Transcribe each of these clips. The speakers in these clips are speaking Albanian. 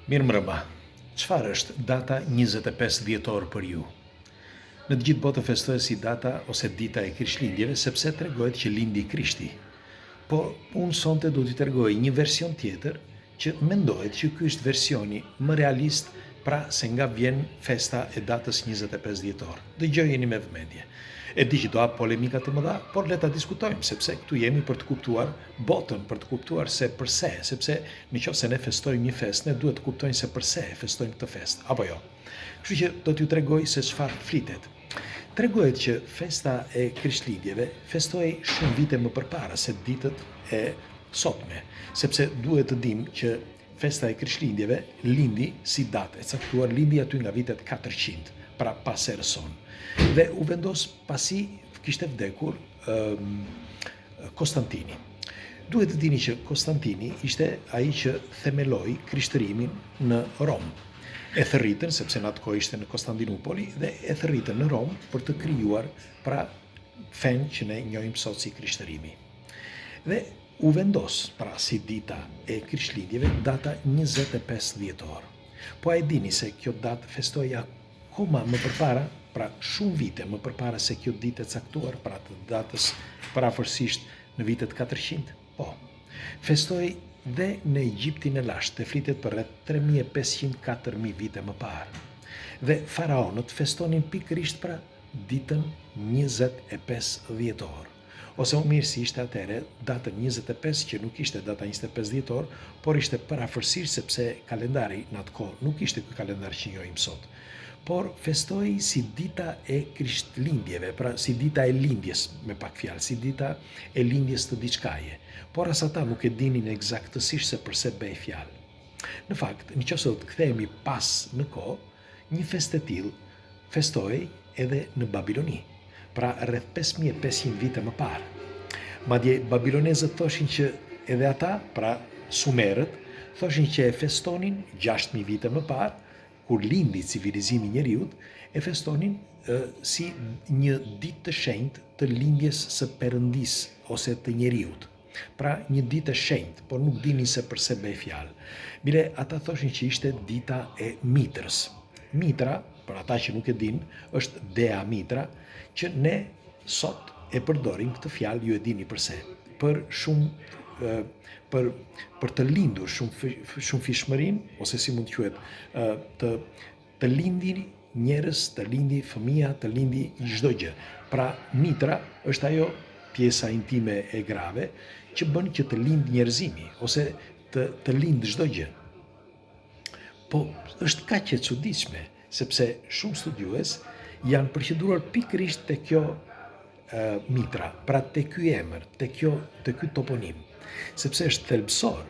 Mirë mbrëma, çfarë është data 25 dhjetor për ju? Në të gjithë botën festohet si data ose dita e Krishtlindjeve sepse tregohet që lindi Krishti. Po unë sonte do t'i tregoj një version tjetër që mendohet që ky është versioni më realist pra se nga vjen festa e datës 25 dhjetor. Dëgjojeni me vëmendje. E di që do hap polemika të mëdha, por le ta diskutojmë sepse këtu jemi për të kuptuar botën, për të kuptuar se përse, sepse nëse ne festojmë një festë, ne duhet të kuptojmë se përse e festojmë këtë festë, apo jo. Kështu që do t'ju tregoj se çfarë flitet. Tregohet që festa e Krishtlindjeve festohej shumë vite më përpara se ditët e sotme, sepse duhet të dimë që festa e Krishtlindjeve lindi si datë e caktuar, lindi aty nga vitet 400, pra pas erës sonë. Dhe u vendos pasi kishte vdekur Konstantini. Duhet të dini që Konstantini ishte ai që themeloi krishtërimin në Rom. E thërritën, sepse në atë kohë ishte në Konstantinopoli, dhe e thërritën në Rom për të krijuar pra fen që ne njohim sot si krishtërimi. Dhe u vendos pra si dita e Krishtlindjeve data 25 dhjetor. Po a e dini se kjo datë festohej akoma më përpara, pra shumë vite më përpara se kjo ditë e caktuar, pra të datës parafërsisht në vitet 400? Po, festohej dhe në Egjiptin e lashtë, të flitet për rreth 3500-4000 vite më parë. Dhe faraonët festonin pikërisht pra ditën 25 dhjetor. Ose më mirë si ishte atëre datën 25 që nuk ishte data 25 dhjetor, por ishte parafërsisht sepse kalendari në atë kohë nuk ishte ky kalendar që njohim sot. Por festohej si dita e Krishtlindjeve, pra si dita e lindjes, me pak fjalë, si dita e lindjes të diçkaje. Por as ata nuk e dinin eksaktësisht se përse bëj fjalë. Në fakt, nëse do të kthehemi pas në kohë, një festë e tillë festohej edhe në Babiloni, pra rreth 5500 vite më parë. Madje babilonezët thoshin që edhe ata, pra sumerët, thoshin që e festonin 6000 vite më parë, kur lindi civilizimi i njeriut, e festonin si një ditë të shenjtë të lindjes së Perëndis ose të njeriut. Pra një ditë e shenjtë, por nuk dinin se përse bëj fjalë. Mire, ata thoshin që ishte dita e Mitrës. Mitra, për ata që nuk e din, është dea Mitra, që ne sot e përdorim këtë fjalë, ju e dini përse. Për shumë për të lindur shumë fishmërin, ose si mund të quhet, të lindi njerëz, të lindi fëmia, të lindi çdo gjë. Pra mitra është ajo pjesa intime e grave që bën që të lind njerëzimi, ose të lind çdo gjë. Po është kaq e çuditshme, sepse shumë studiues janë përqendruar pikërisht te kjo mitra, pra te ky emër, te ky toponim. Sepse është thelbësor,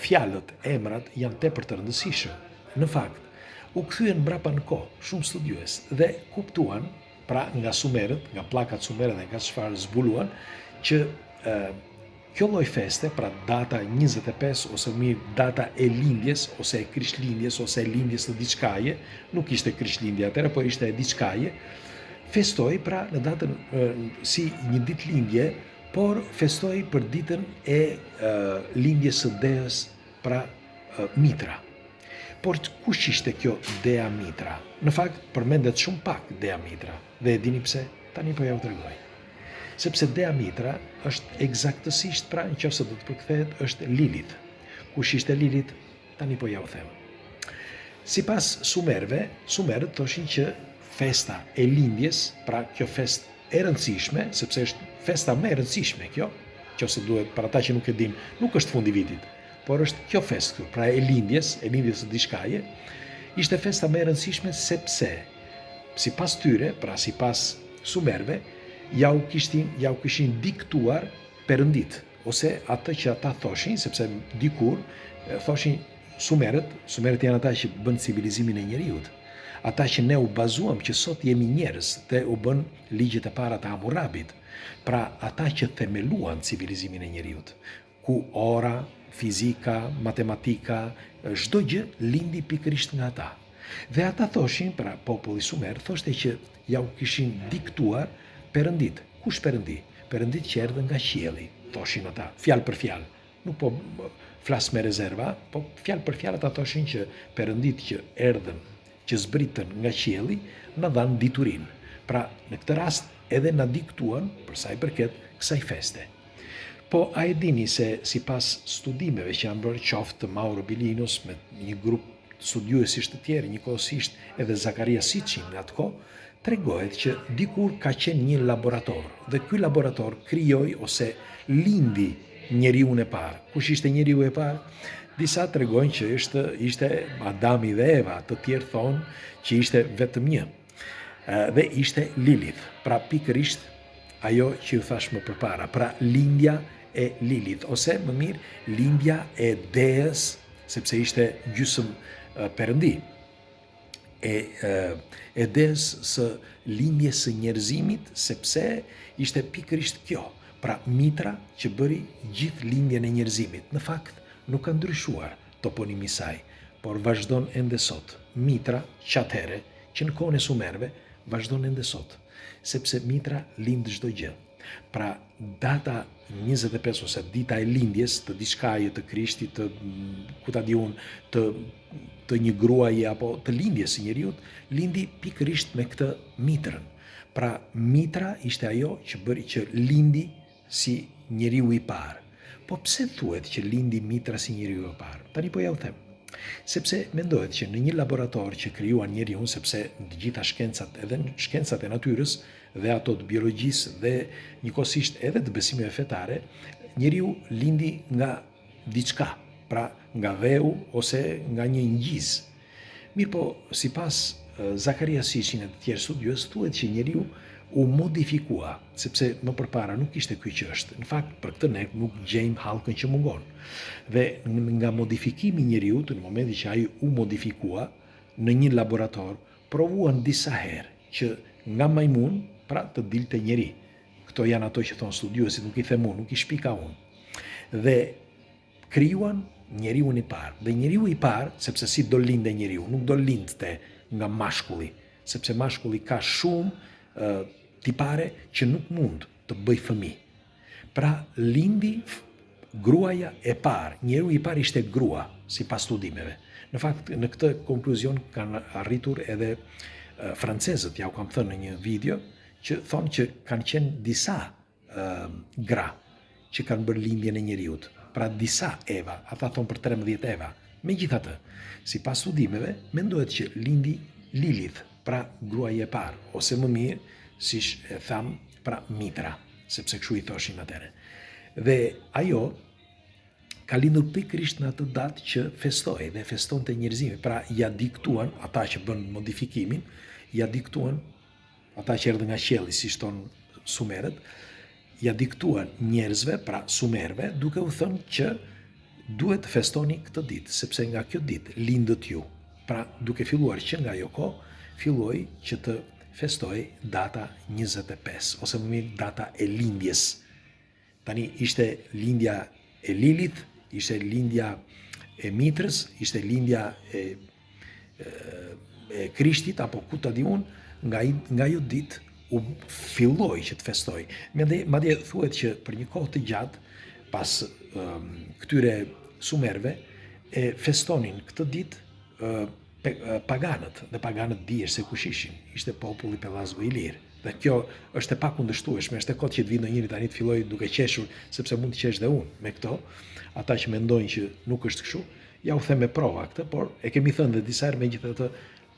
fjalët, emrat janë tepër të rëndësishëm. Në fakt, u kthyen mbrapa në kohë shumë studiues dhe kuptuan, pra nga sumerët, nga pllakat sumere dhe nga çfarë zbuluan, që kjo lloj feste, pra data 25 ose mirë data e lindjes ose e Krishtlindjes ose e lindjes të diçkaje, nuk ishte Krishtlindja atëherë, por ishte e diçkaje, festoi pra në datën si një ditë lindje, por festoi për ditën e lindjes së deës, pra Mitra. Por kush ishte kjo dea Mitra? Në fakt, përmendet shumë pak dea Mitra. Dhe e dini pse? Tani po ja u tregoj. Sepse dea Mitra është eksaktësisht, pra nëse do të përkthehet, është Lilith. Kush ishte Lilith? Tani po ja u them. Sipas sumerët thoshin që festa e lindjes, pra kjo festë e rëndësishme, sepse është festa më e rëndësishme kjo, nëse duhet për ata që nuk e din, nuk është fundi vitit, por është kjo festë këtu, pra e lindjes së diçkaje, ishte festa më e rëndësishme sepse sipas tyre, pra sipas sumerëve, ja u kishin diktuar perëndit, ose atë që ata thoshin, sepse dikur thoshin sumerët janë ata që bën civilizimin e njeriut. Ata që ne u bazuam që sot jemi njerëz dhe u bën ligjet e para të Hammurabit, pra ata që themeluan civilizimin e njeriut, ku ora, fizika, matematika, çdo gjë lindi pikërisht nga ata. Dhe ata thoshin, pra populli sumer, thoshte që ja u kishin diktuar perëndit. Kush perëndi? Perëndit që erdhën nga qielli, thoshin ata, fjalë për fjalë. Nuk po flas me rezerva, po fjalë për fjalë ata thoshin që perëndit që erdhën, që zbritën nga qielli, na dhanë diturinë. Pra, në këtë rast edhe na diktuan për sa i përket kësaj feste. Po a e dini se sipas studimeve që janë bërë qoftë të Mauro Bilinus me një grup studiuesish të tjerë, njëkohësisht edhe Zakaria Sitchin nga atë kohë, tregohet që dikur ka qenë një laborator dhe ky laborator krijoi ose lindi njeriun e parë. Kush ishte njeriu e parë? Disa tregojnë që ishte Adami dhe Eva, të tjerë thonë që ishte vetëm një. Dhe ishte Lilith. Pra pikërisht ajo që ju thash më përpara, pra lindja e Lilith, ose më mirë lindja e Deës, sepse ishte gjysëm perëndi. E Deës së lindjes së njerëzimit, sepse ishte pikërisht kjo, pra mitra që bëri gjithë lindjen e njerëzimit. Në fakt, nuk ka ndryshuar toponimi i saj, por vazhdon ende sot. Mitra, që atëherë, që në kohën e Sumerëve, vazhdon ende sot, sepse mitra lind çdo gjë. Pra data 25 ose dita e lindjes të diçkaje, të Krishtit, të ku ta di unë, të një gruaje apo të lindjes së njeriut, lindi pikërisht me këtë mitrën. Pra mitra ishte ajo që bëri që lindi si njeriu i parë. Po pse thuhet që lindi mitra si njeriu i parë? Tani po ja u them. Sepse mendohet që në një laborator që krijuan njeriun, sepse në të gjitha shkencat, edhe në shkencat e natyrës dhe ato të biologjisë dhe njëkohësisht edhe të besimeve fetare, njeriu lindi nga diçka, pra nga dheu ose nga një ngjiz. Mirë po, sipas Zakaria Sitchin e të tjerë studiues, thuhet që njeriu u modifikua, sepse më përpara nuk ishte ky që është. Në fakt, për këtë ne nuk gjejmë hallkën që mungon. Dhe nga modifikimi i njeriut, në momentin që ai u modifikua në një laborator, provuan disa herë që nga majmun, pra të dilte njeri. Këto janë ato që thonë studiuesit, nuk i them unë, nuk i shpika unë. Dhe krijuan njeriun i parë. Dhe njeriu i parë, sepse si do linde njeriu, nuk do lindte nga mashkulli, sepse mashkulli ka shumë tipare që nuk mund të bëj fëmijë. Pra lindi gruaja e parë, njeriu i parë ishte grua, sipas studimeve. Në fakt, në këtë konkluzion kanë arritur edhe francezët, ja u kam thënë në një video, që thonë që kanë qenë disa gra që kanë bërë lindjen e njeriut. Pra disa Eva, ata thonë për 13 Eva. Megjithatë, sipas studimeve, mendohet që lindi Lilith, pra gruaja e parë, ose më mirë, siç e tham, pra mitra, sepse kështu i thoshin atëre. Dhe ajo ka lindur pikërisht në atë datë që festoi dhe festonte njerëzimi. Pra ja diktuan ata që bën modifikimin, ja diktuan ata që erdhën nga qielli, siç thon Sumerët, ja diktuan njerëzve, pra Sumerëve, duke u thënë që duhet të festoni këtë ditë, sepse nga kjo ditë lindët ju. Pra duke filluar që nga ajo kohë, filloi që të festoj data 25, ose më mirë data e lindjes. Tani ishte lindja e Lilith, ishte lindja e mitrës, ishte lindja e Krishtit, apo ku ta di unë, nga ajo ditë u filloi që të festoj. Madje thuhet që për një kohë të gjatë, pas këtyre Sumerëve, e festonin këtë ditë paganët, dhe paganët dihesh se kush ishin, ishte populli pellazgu i lirë. Dhe kjo është e pakundërshtueshme, është e kot që të vinë njëri tani të filloj duke qeshur, sepse mund të qesh dhe unë me këto, ata që mendojnë që nuk është kështu, ja u them me prova këtë, por e kemi thënë dhe disa herë, megjithatë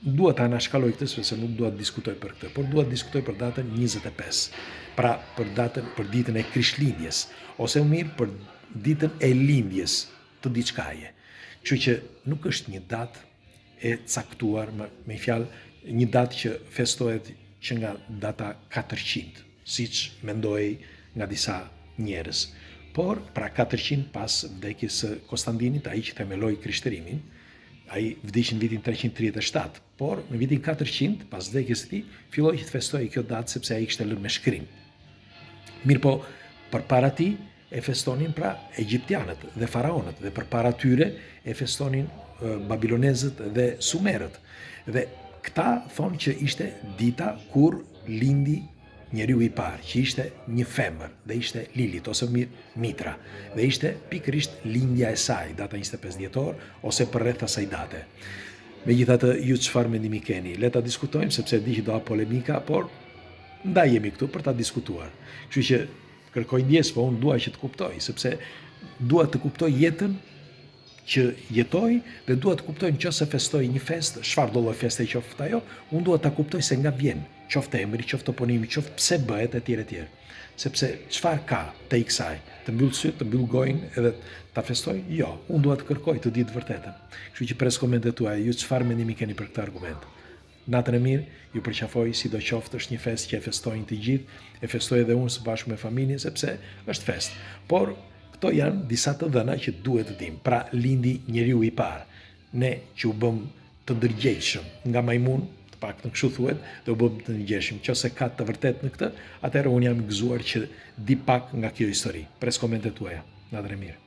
dua ta anashkaloj këtë, sepse nuk dua të diskutoj për këtë, por dua të diskutoj për datën 25. Pra për ditën e Krishtlindjes, ose më mirë për ditën e lindjes të diçkaje. Kështu që nuk është një datë e caktuar, me fjalë, një datë që festohet që nga data 400, siç mendoi nga disa njerëz. Por, pra 400 pas vdekjes së Konstantinit, ai që themeloi krishtërimin, ai vdiq në vitin 337, por në vitin 400 pas vdekjes së tij filloi të festojë kjo datë sepse ai kishte lënë me shkrim. Mirë po, përpara tij e festonin pra egjiptianët dhe faraonët, dhe përpara tyre e festonin babilonezët dhe sumerët. Dhe këta thonë që ishte dita kur lindi njeriu i parë, që ishte një femër dhe ishte Lilit ose Mitra, dhe ishte pikërisht lindja e saj, data 25 dhjetor ose për rreth asaj date. Megjithatë, ju çfarë mendimi keni? Le ta diskutojmë sepse di që do polemika, por ndaj jemi këtu për ta diskutuar. Kështu që kërkoj ndjes, po unë dua që të kuptoj, sepse dua të kuptoj jetën që jetoj dhe dua të kuptoj nëse festoj një festë, çfarë do lloj feste qoftë ajo, unë dua ta kuptoj se nga vjen, qoftë emri, qoftë toponimi, qoftë pse bëhet etj. Sepse çfarë ka te i kësaj? Të mbyll syt, të mbyll gojën edhe ta festoj? Jo, unë dua të kërkoj të di të vërtetën. Kështu që pres komentet tuaja, ju çfarë mendimi keni për këtë argument? Natën e mirë, ju përqafoj, sidoqoftë është një festë që e festojnë të gjithë, e festoj edhe unë së bashku me familjen sepse është festë. Por këto janë disa të dhëna që duhet të dim. Pra lindi njeriu i parë. Ne që u bëm të ndërgjegjshëm nga majmun, të paktën kështu thuhet, dhe u bëm të ndërgjegjshëm. Nëse ka të vërtetë në këtë, atëherë unë jam i gëzuar që di pak nga kjo histori. Pres komentet tuaja. Natën e mirë.